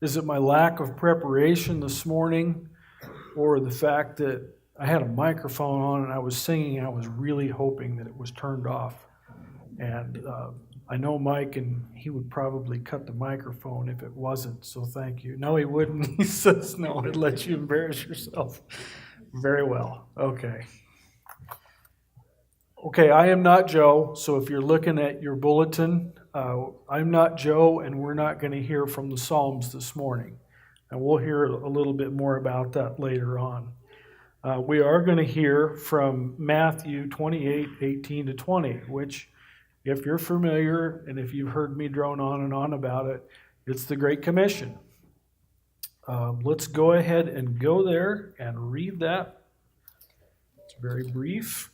Is it my lack of preparation this morning, or the fact that I had a microphone on and I was singing? I was really hoping that it was turned off. And I know Mike, and he would probably cut the microphone if it wasn't, so thank you. No, he wouldn't. He says, no, it lets you embarrass yourself. Very well. Okay. Okay, I am not Joe, so if you're looking at your bulletin, I'm not Joe, and we're not going to hear from the Psalms this morning. And we'll hear a little bit more about that later on. We are going to hear from Matthew 28:18-20, which, if you're familiar and if you've heard me drone on and on about it, it's the Great Commission. Let's go ahead and go there and read that. It's very brief.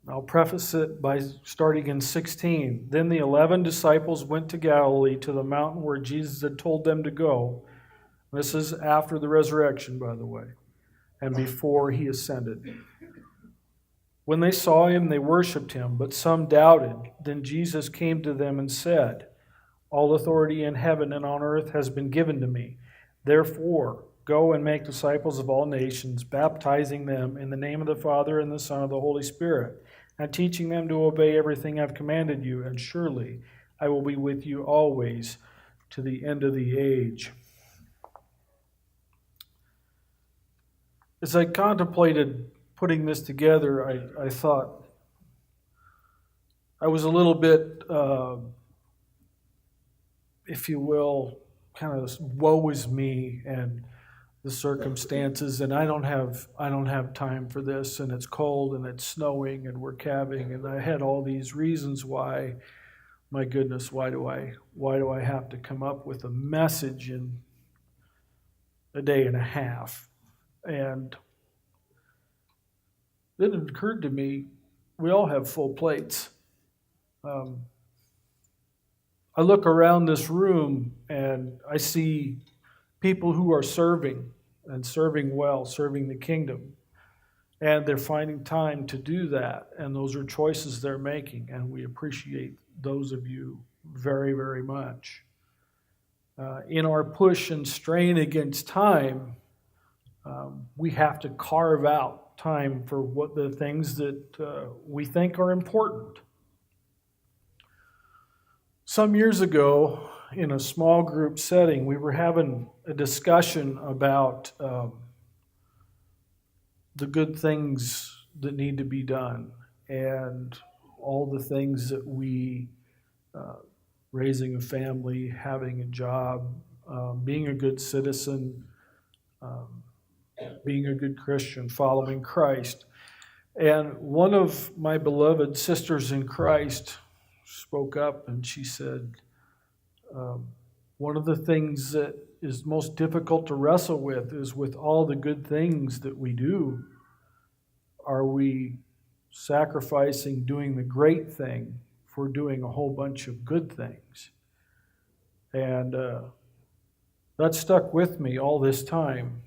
I'll preface it by starting in 16. Then the 11 disciples went to Galilee, to the mountain where Jesus had told them to go. This is after the resurrection, by the way, and before he ascended. When they saw him, they worshipped him, but some doubted. Then Jesus came to them and said, "All authority in heaven and on earth has been given to me. Therefore, go and make disciples of all nations, baptizing them in the name of the Father and the Son and the Holy Spirit, and teaching them to obey everything I've commanded you. And surely I will be with you always to the end of the age." As I contemplated putting this together, I thought I was a little bit, if you will, kind of woe is me and the circumstances, and I don't have time for this, and it's cold and it's snowing and we're calving, and I had all these reasons why. My goodness, why do I have to come up with a message in a day and a half? And then it occurred to me, we all have full plates. I look around this room and I see people who are serving and serving well, serving the kingdom. And they're finding time to do that. And those are choices they're making. And we appreciate those of you very, very much. In our push and strain against time, we have to carve out time for what the things that we think are important. Some years ago, in a small group setting, we were having a discussion about the good things that need to be done and all the things that we, raising a family, having a job, being a good citizen, being a good Christian, following Christ. And one of my beloved sisters in Christ spoke up and she said, one of the things that is most difficult to wrestle with is, with all the good things that we do, are we sacrificing doing the great thing for doing a whole bunch of good things? And that stuck with me all this time.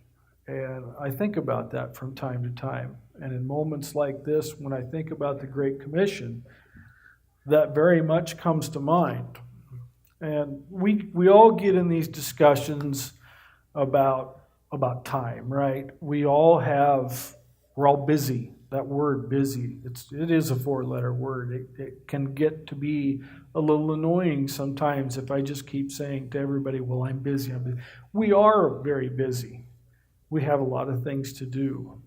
And I think about that from time to time. And in moments like this, when I think about the Great Commission, that very much comes to mind. And we all get in these discussions about time, right? We're all busy. That word, busy, it is a four-letter word. It can get to be a little annoying sometimes if I just keep saying to everybody, well, I'm busy. We are very busy. We have a lot of things to do.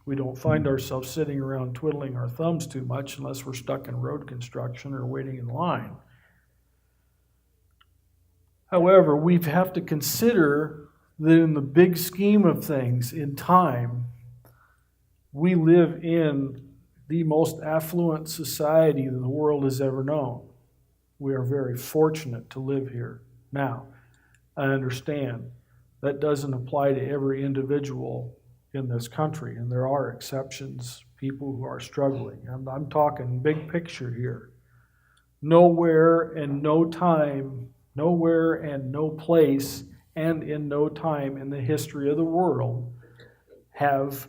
We don't find ourselves sitting around twiddling our thumbs too much unless we're stuck in road construction or waiting in line. However, we have to consider that in the big scheme of things, in time, we live in the most affluent society that the world has ever known. We are very fortunate to live here. Now, I understand that doesn't apply to every individual in this country, and there are exceptions, people who are struggling. I'm talking big picture here. Nowhere and no time, nowhere and no place, and in no time in the history of the world have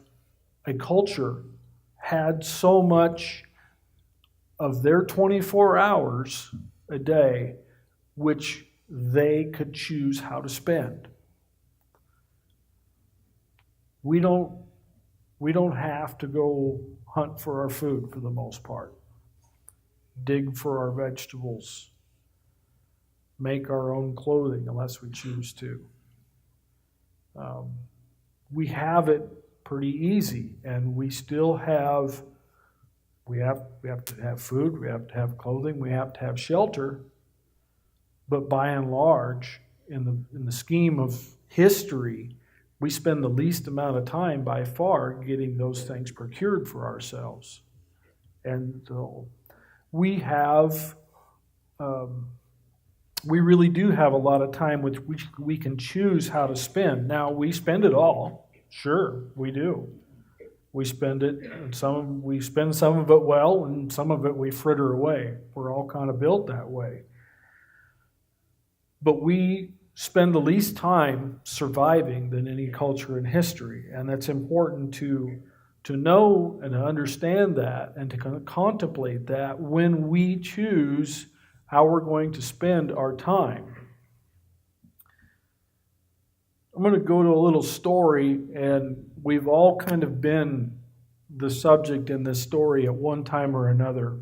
a culture had so much of their 24 hours a day, which they could choose how to spend. We don't have to go hunt for our food for the most part, dig for our vegetables, make our own clothing unless we choose to. We have it pretty easy, and we still have. We have to have food. We have to have clothing. We have to have shelter. But by and large, in the scheme of history, we spend the least amount of time by far getting those things procured for ourselves. And so we really do have a lot of time which we can choose how to spend. Now, we spend it all. Sure, we do. We spend it, and we spend some of it well, and some of it we fritter away. We're all kind of built that way. But we spend the least time surviving than any culture in history, and that's important to know and to understand that and to kind of contemplate that when we choose how we're going to spend our time. I'm going to go to a little story, and we've all kind of been the subject in this story at one time or another,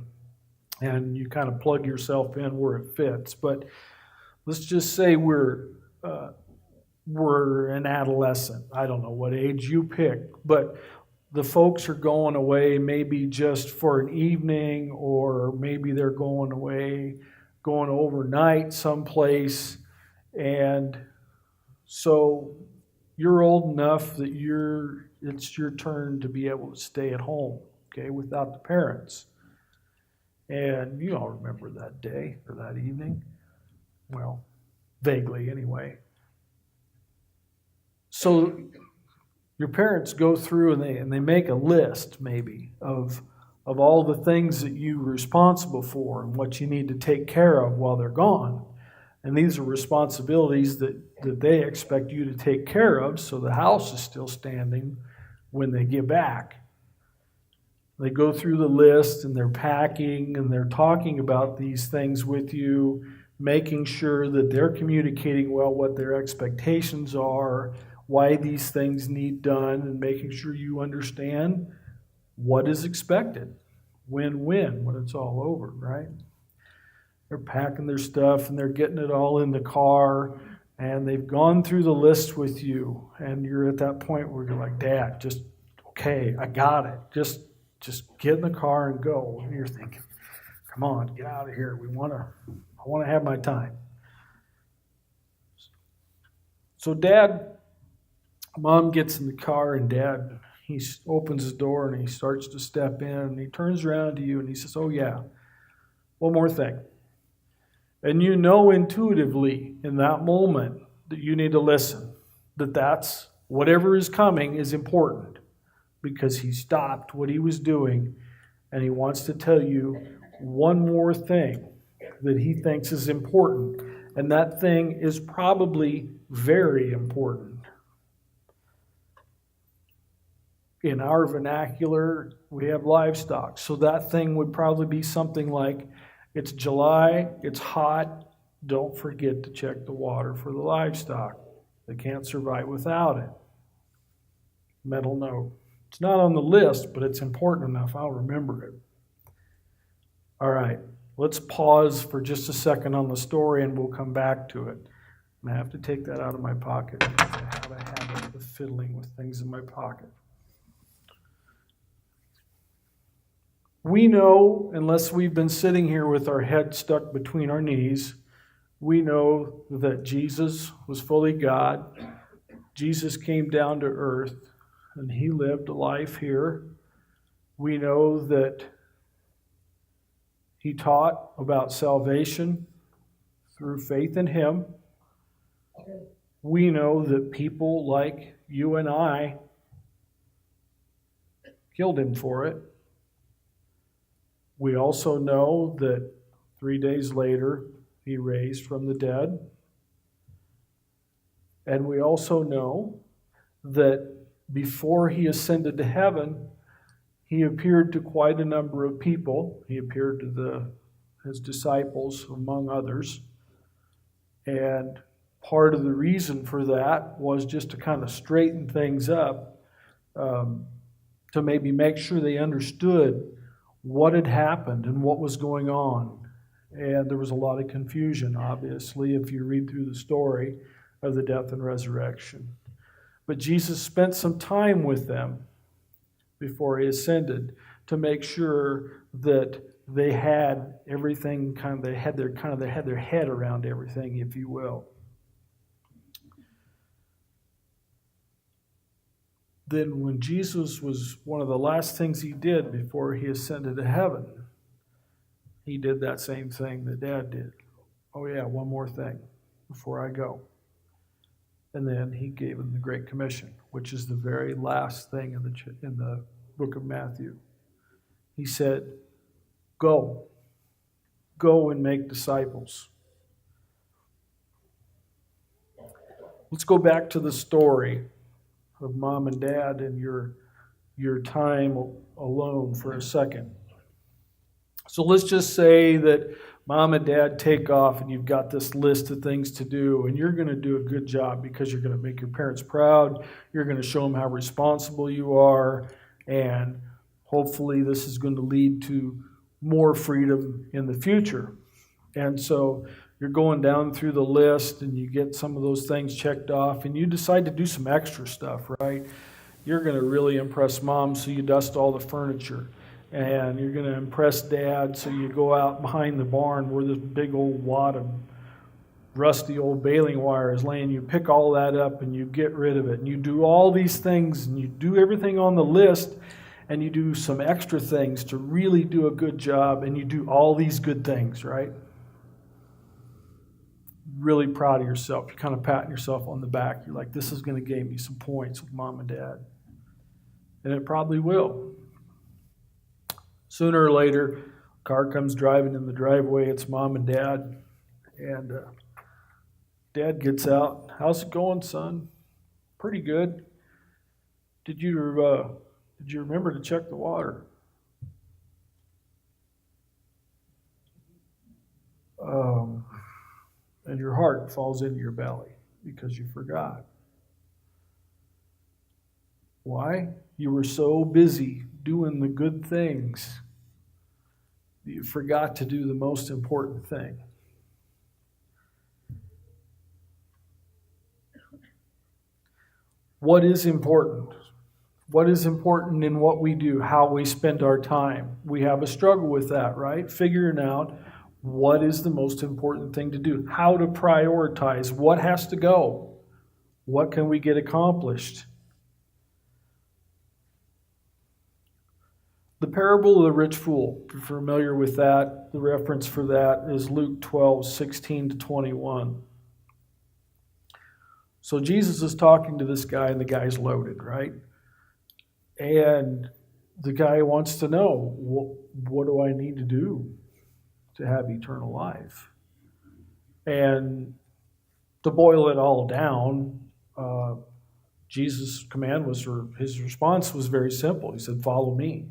and you kind of plug yourself in where it fits. But let's just say we're an adolescent. I don't know what age you pick, but the folks are going away maybe just for an evening, or maybe they're going overnight someplace, and so you're old enough that it's your turn to be able to stay at home, okay, without the parents. And you all remember that day or that evening. Well, vaguely anyway. So your parents go through and they make a list maybe of all the things that you're responsible for and what you need to take care of while they're gone. And these are responsibilities that they expect you to take care of so the house is still standing when they get back. They go through the list and they're packing and they're talking about these things with you, making sure that they're communicating well what their expectations are, why these things need done, and making sure you understand what is expected, when it's all over, right? They're packing their stuff and they're getting it all in the car, and they've gone through the list with you, and you're at that point where you're like, Dad, just, okay, I got it. Just get in the car and go. And you're thinking, come on, get out of here. I want to have my time. So Mom gets in the car, and Dad, he opens his door and he starts to step in, and he turns around to you and he says, oh yeah, one more thing. And you know intuitively in that moment that you need to listen, that's whatever is coming is important, because he stopped what he was doing and he wants to tell you one more thing that he thinks is important. And that thing is probably very important. In our vernacular, we have livestock. So that thing would probably be something like, it's July, it's hot, don't forget to check the water for the livestock. They can't survive without it. Mental note. It's not on the list, but it's important enough, I'll remember it. All right, let's pause for just a second on the story and we'll come back to it. I have to take that out of my pocket because I have a habit of fiddling with things in my pocket. We know, unless we've been sitting here with our head stuck between our knees, we know that Jesus was fully God. Jesus came down to earth and he lived a life here. We know that he taught about salvation through faith in him. We know that people like you and I killed him for it. We also know that 3 days later, he raised from the dead. And we also know that before he ascended to heaven, he appeared to quite a number of people. He appeared to his disciples, among others. And part of the reason for that was just to kind of straighten things up, to maybe make sure they understood what had happened and what was going on. And there was a lot of confusion, obviously, if you read through the story of the death and resurrection. But Jesus spent some time with them before he ascended to make sure that they had everything they had their head around everything, if you will. Then when Jesus was, one of the last things he did before he ascended to heaven, he did that same thing that Dad did. Oh yeah, one more thing before I go. And then he gave them the Great Commission, which is the very last thing in the book of Matthew. He said, Go and make disciples. Let's go back to the story of Mom and Dad and your time alone for a second. So let's just say that Mom and Dad take off and you've got this list of things to do, and you're going to do a good job because you're going to make your parents proud. You're going to show them how responsible you are, and hopefully this is going to lead to more freedom in the future. And so you're going down through the list and you get some of those things checked off, and you decide to do some extra stuff, right? You're going to really impress Mom, so you dust all the furniture. And you're going to impress Dad, so you go out behind the barn where this big old wad of rusty old baling wire is laying. You pick all that up and you get rid of it. And you do all these things and you do everything on the list, and you do some extra things to really do a good job, and you do all these good things, right? Really proud of yourself. You're kind of patting yourself on the back. You're like, this is going to gain me some points with Mom and Dad. And it probably will. Sooner or later, a car comes driving in the driveway. It's Mom and Dad. And Dad gets out. How's it going, son? Pretty good. Did you remember to check the water? And your heart falls into your belly because you forgot. Why? You were so busy doing the good things that you forgot to do the most important thing. What is important? What is important in what we do, how we spend our time? We have a struggle with that, right? Figuring out what is the most important thing to do, how to prioritize, what has to go, what can we get accomplished. The parable of the rich fool, if you're familiar with that, the reference for that is Luke 12:16-21. So Jesus is talking to this guy, and the guy's loaded, right? And the guy wants to know, what do I need to do to have eternal life? And to boil it all down, Jesus' command was, or his response was very simple. He said, follow me.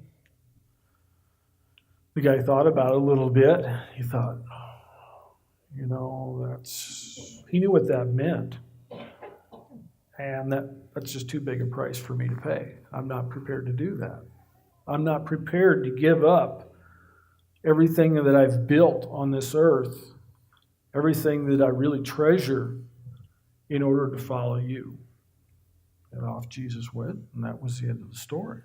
The guy thought about it a little bit. He thought, he knew what that meant. And that's just too big a price for me to pay. I'm not prepared to do that. I'm not prepared to give up everything that I've built on this earth, everything that I really treasure, in order to follow you. And off Jesus went, and that was the end of the story.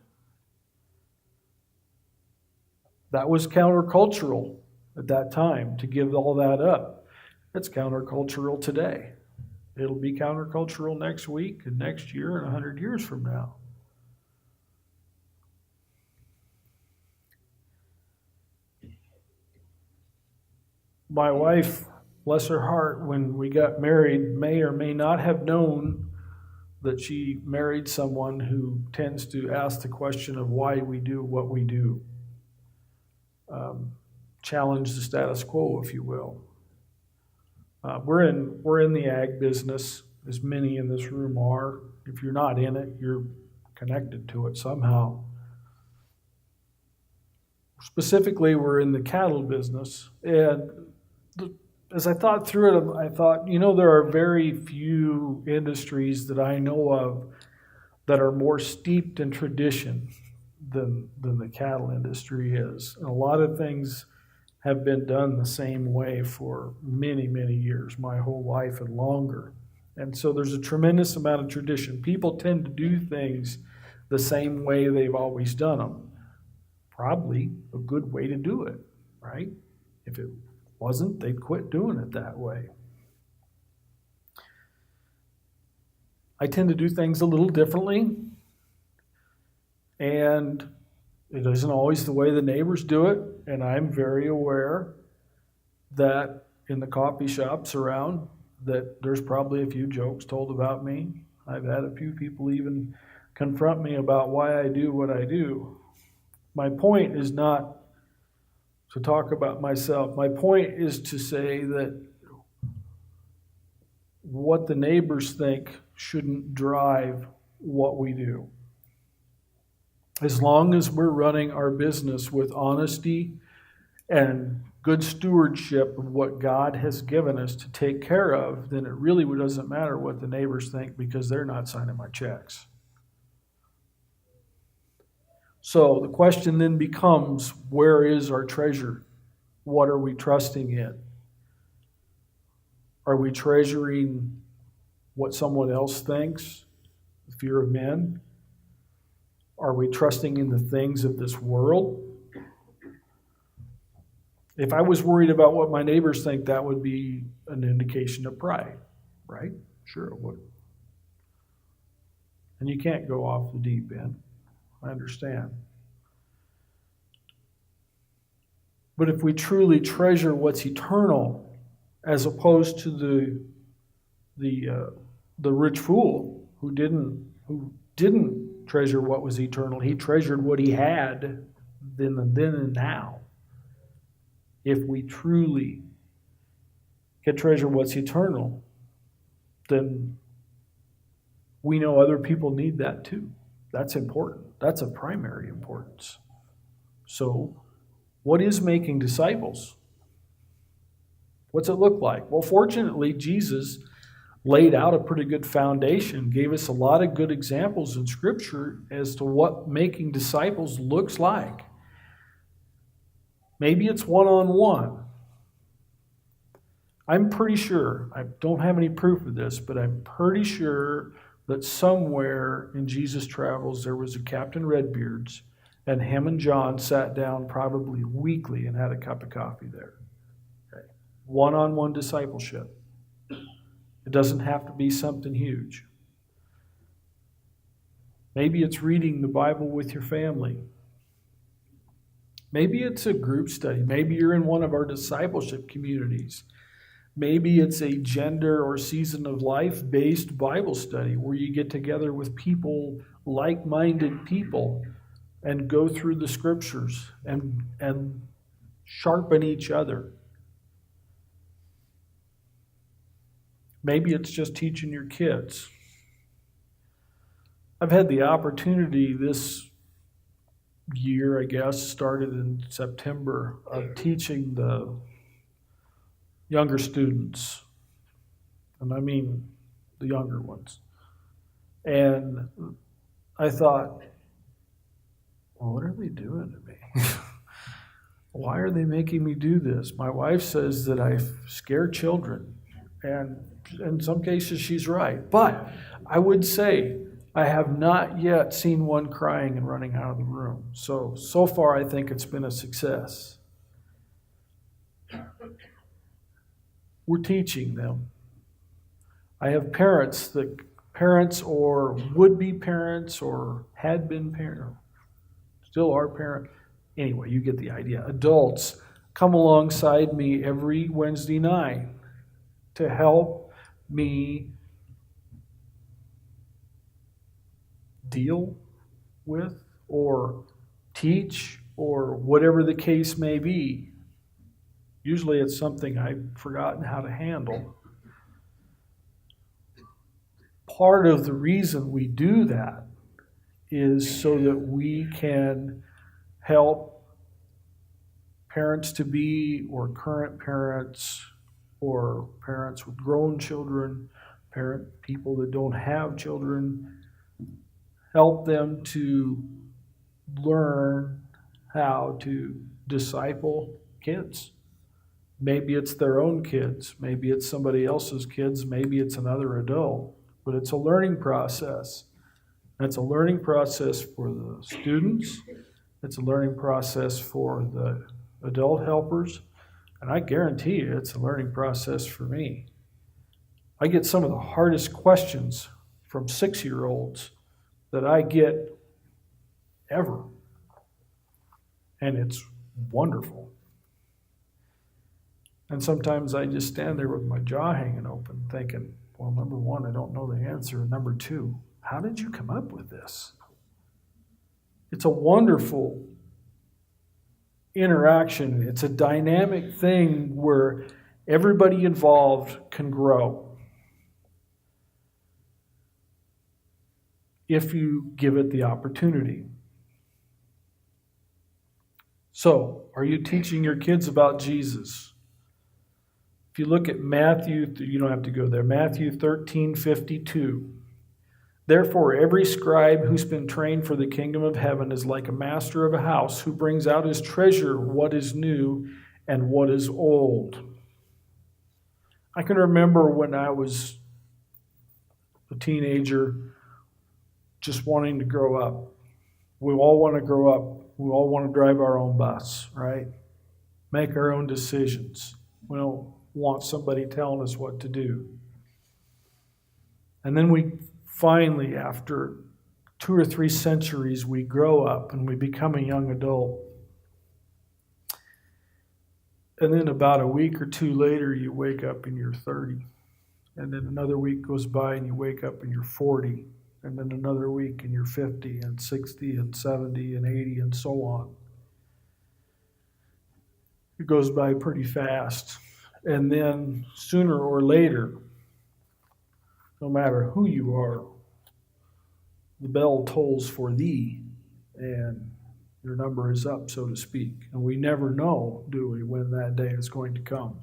That was countercultural at that time, to give all that up. It's countercultural today. It'll be countercultural next week and next year and 100 years from now. My wife, bless her heart, when we got married, may or may not have known that she married someone who tends to ask the question of why we do what we do. Challenge the status quo, if you will. We're in the ag business, as many in this room are. If you're not in it, you're connected to it somehow. Specifically, we're in the cattle business, and as I thought through it, I thought, there are very few industries that I know of that are more steeped in tradition than the cattle industry is. And a lot of things have been done the same way for many, many years, my whole life and longer. And so there's a tremendous amount of tradition. People tend to do things the same way they've always done them. Probably a good way to do it, right? If it wasn't, they'd quit doing it that way. I tend to do things a little differently, and it isn't always the way the neighbors do it, and I'm very aware that in the coffee shops around that there's probably a few jokes told about me. I've had a few people even confront me about why I do what I do. My point is not to talk about myself. My point is to say that what the neighbors think shouldn't drive what we do. As long as we're running our business with honesty and good stewardship of what God has given us to take care of, then it really doesn't matter what the neighbors think, because they're not signing my checks. So the question then becomes, where is our treasure? What are we trusting in? Are we treasuring what someone else thinks, the fear of men? Are we trusting in the things of this world? If I was worried about what my neighbors think, that would be an indication of pride, right? Sure it would. And you can't go off the deep end. I understand. But if we truly treasure what's eternal, as opposed to the rich fool who didn't treasure what was eternal, he treasured what he had then and now. If we truly can treasure what's eternal, then we know other people need that too. That's important. That's of primary importance. So, what is making disciples? What's it look like? Well, fortunately, Jesus laid out a pretty good foundation, gave us a lot of good examples in Scripture as to what making disciples looks like. Maybe it's one-on-one. I'm pretty sure, I don't have any proof of this, but I'm pretty sure that somewhere in Jesus' travels there was a Captain Redbeards, and him and John sat down probably weekly and had a cup of coffee there. Okay. One-on-one discipleship. It doesn't have to be something huge. Maybe it's reading the Bible with your family. Maybe it's a group study. Maybe you're in one of our discipleship communities. Maybe it's a gender or season of life-based Bible study where you get together with people, like-minded people, and go through the Scriptures and sharpen each other. Maybe it's just teaching your kids. I've had the opportunity this year, I guess, started in September, of teaching the younger students. And I mean the younger ones. And I thought, well, what are they doing to me? Why are they making me do this? My wife says that I scare children. And in some cases, she's right. But I would say I have not yet seen one crying and running out of the room. So far, I think it's been a success. We're teaching them. I have parents or would-be parents or had been parents, still are parents. Anyway, you get the idea. Adults come alongside me every Wednesday night to help me deal with or teach or whatever the case may be. Usually it's something I've forgotten how to handle. Part of the reason we do that is so that we can help parents-to-be or current parents or parents with grown children, parent people that don't have children. Help them to learn how to disciple kids. Maybe it's their own kids. Maybe it's somebody else's kids. Maybe it's another adult. But it's a learning process. It's a learning process for the students. It's a learning process for the adult helpers. And I guarantee you it's a learning process for me. I get some of the hardest questions from 6-year-olds that I get ever. And it's wonderful. And sometimes I just stand there with my jaw hanging open thinking, well, number one, I don't know the answer. And number two, how did you come up with this? It's a wonderful interaction. It's a dynamic thing where everybody involved can grow if you give it the opportunity. So, are you teaching your kids about Jesus? If you look at Matthew, you don't have to go there, Matthew 13:52. Therefore, every scribe who's been trained for the kingdom of heaven is like a master of a house who brings out his treasure, what is new and what is old. I can remember when I was a teenager just wanting to grow up. We all want to grow up. We all want to drive our own bus, right? Make our own decisions. We don't want somebody telling us what to do. And then we finally, after 2 or 3 centuries, we grow up and we become a young adult. And then about a week or two later, you wake up and you're 30. And then another week goes by and you wake up and you're 40. And then another week and you're 50 and 60 and 70 and 80 and so on. It goes by pretty fast. And then sooner or later, no matter who you are, the bell tolls for thee and your number is up, so to speak. And we never know, do we, when that day is going to come.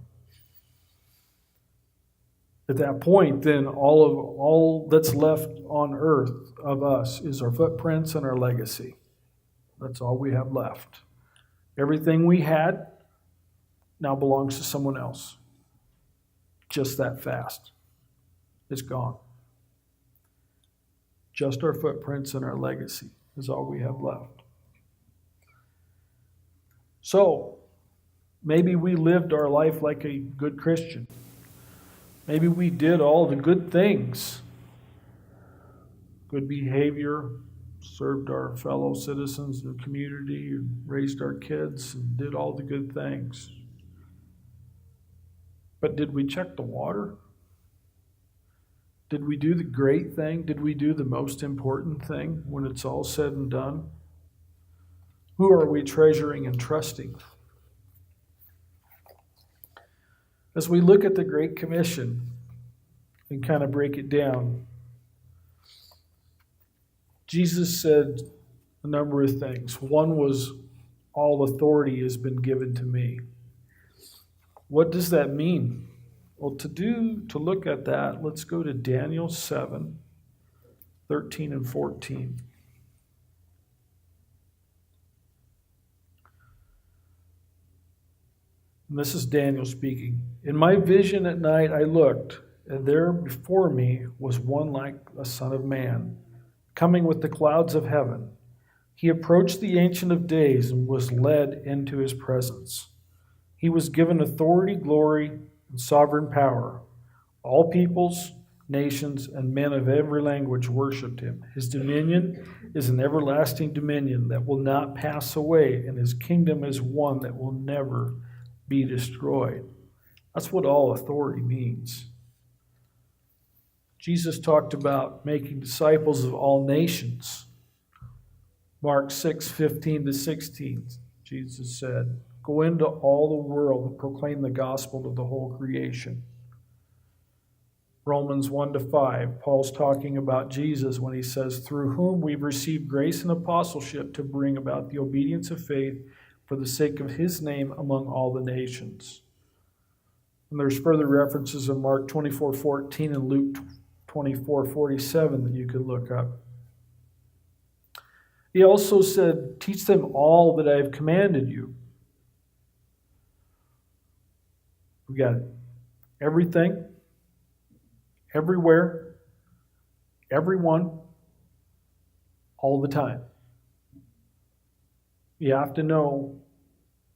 At that point, then, all that's left on earth of us is our footprints and our legacy. That's all we have left. Everything we had now belongs to someone else. Just that fast. It's gone. Just our footprints and our legacy is all we have left. So, maybe we lived our life like a good Christian. Maybe we did all the good things. Good behavior, served our fellow citizens in the community, raised our kids, and did all the good things. But did we check the water? Did we do the great thing? Did we do the most important thing when it's all said and done? Who are we treasuring and trusting? As we look at the Great Commission and kind of break it down, Jesus said a number of things. One was, all authority has been given to me. What does that mean? Well, to look at that, let's go to Daniel 7, 13 and 14. And this is Daniel speaking. In my vision at night I looked, and there before me was one like a son of man, coming with the clouds of heaven. He approached the Ancient of Days and was led into his presence. He was given authority, glory, and sovereign power. All peoples, nations, and men of every language worshipped him. His dominion is an everlasting dominion that will not pass away, and his kingdom is one that will never be destroyed. That's what all authority means. Jesus talked about making disciples of all nations. Mark 6:15-16, Jesus said, "Go into all the world and proclaim the gospel to the whole creation." Romans 1-5, Paul's talking about Jesus when he says, "Through whom we've received grace and apostleship to bring about the obedience of faith for the sake of his name among all the nations." And there's further references in Mark 24:14 and Luke 24:47 that you could look up. He also said, teach them all that I have commanded you. We got everything, everywhere, everyone, all the time. You have to know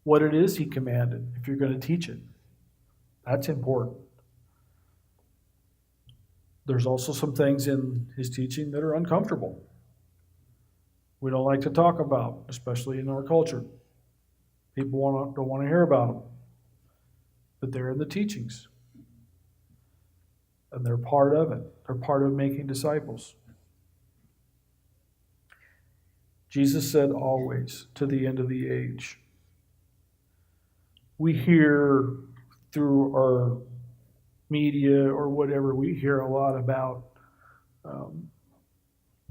what it is he commanded if you're going to teach it. That's important. There's also some things in his teaching that are uncomfortable. We don't like to talk about, especially in our culture. People don't want to hear about them. But they're in the teachings. And they're part of it. They're part of making disciples. Jesus said always, to the end of the age. We hear through our media or whatever, we hear a lot about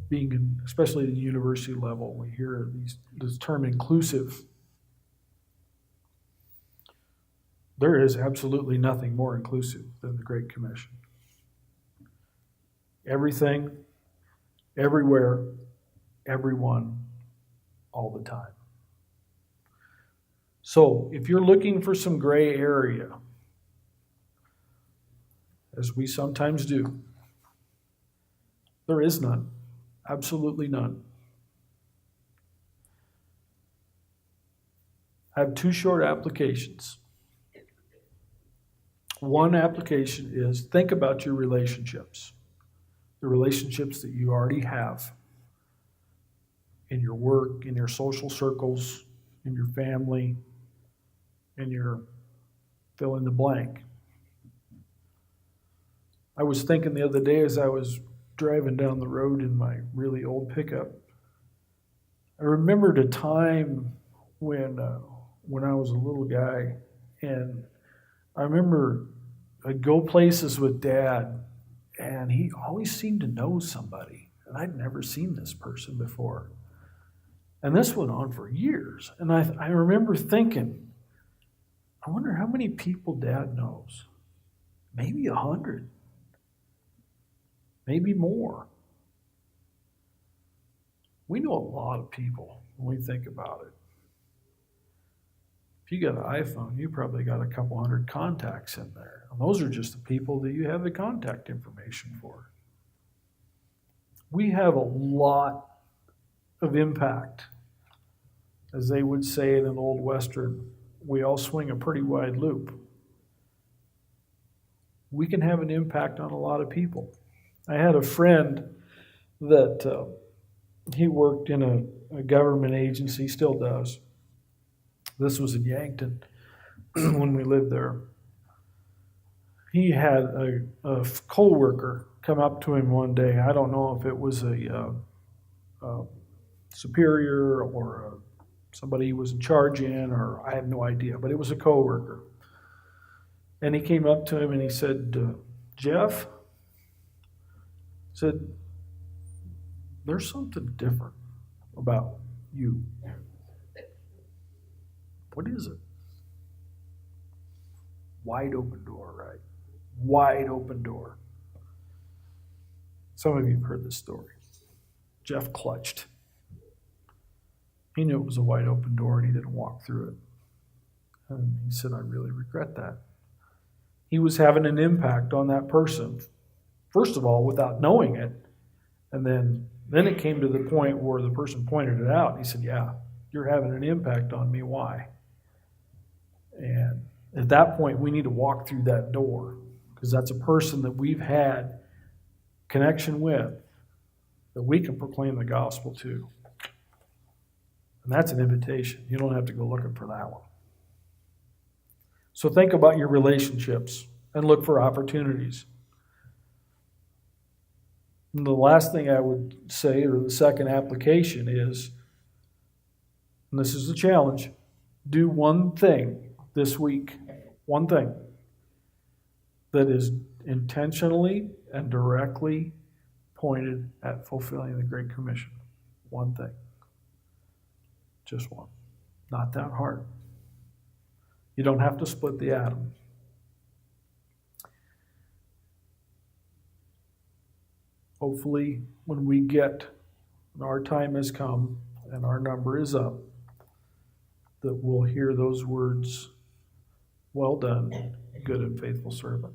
being, especially at the university level, we hear this term inclusive. There is absolutely nothing more inclusive than the Great Commission. Everything, everywhere, everyone, all the time. So, if you're looking for some gray area, as we sometimes do, there is none. Absolutely none. I have two short applications. One application is think about your relationships, the relationships that you already have in your work, in your social circles, in your family, in your fill in the blank. I was thinking the other day as I was driving down the road in my really old pickup, I remembered a time when I was a little guy, and I remember I'd go places with Dad, and he always seemed to know somebody, and I'd never seen this person before. And this went on for years, and I remember thinking, I wonder how many people Dad knows. Maybe 100. Maybe more. We know a lot of people when we think about it. If you got an iPhone, you probably got a couple hundred contacts in there. And those are just the people that you have the contact information for. We have a lot of impact. As they would say in an old Western, we all swing a pretty wide loop. We can have an impact on a lot of people. I had a friend that he worked in a government agency, still does. This was in Yankton when we lived there. He had a co-worker come up to him one day. I don't know if it was a superior or somebody he was in charge in, or I have no idea, but it was a co-worker. And he came up to him and he said, Jeff, said, there's something different about you. What is it? Wide open door, right? Wide open door. Some of you have heard this story. Jeff clutched. He knew it was a wide open door and he didn't walk through it. And he said, I really regret that. He was having an impact on that person. First of all, without knowing it. And then it came to the point where the person pointed it out. He said, yeah, you're having an impact on me. Why? And at that point, we need to walk through that door because that's a person that we've had connection with that we can proclaim the gospel to. And that's an invitation. You don't have to go looking for that one. So think about your relationships and look for opportunities. And the last thing I would say, or the second application is, and this is the challenge, do one thing this week, one thing that is intentionally and directly pointed at fulfilling the Great Commission. One thing. Just one. Not that hard. You don't have to split the atom. hopefully when we get, when our time has come and our number is up, that we'll hear those words, "Well done, good and faithful servant."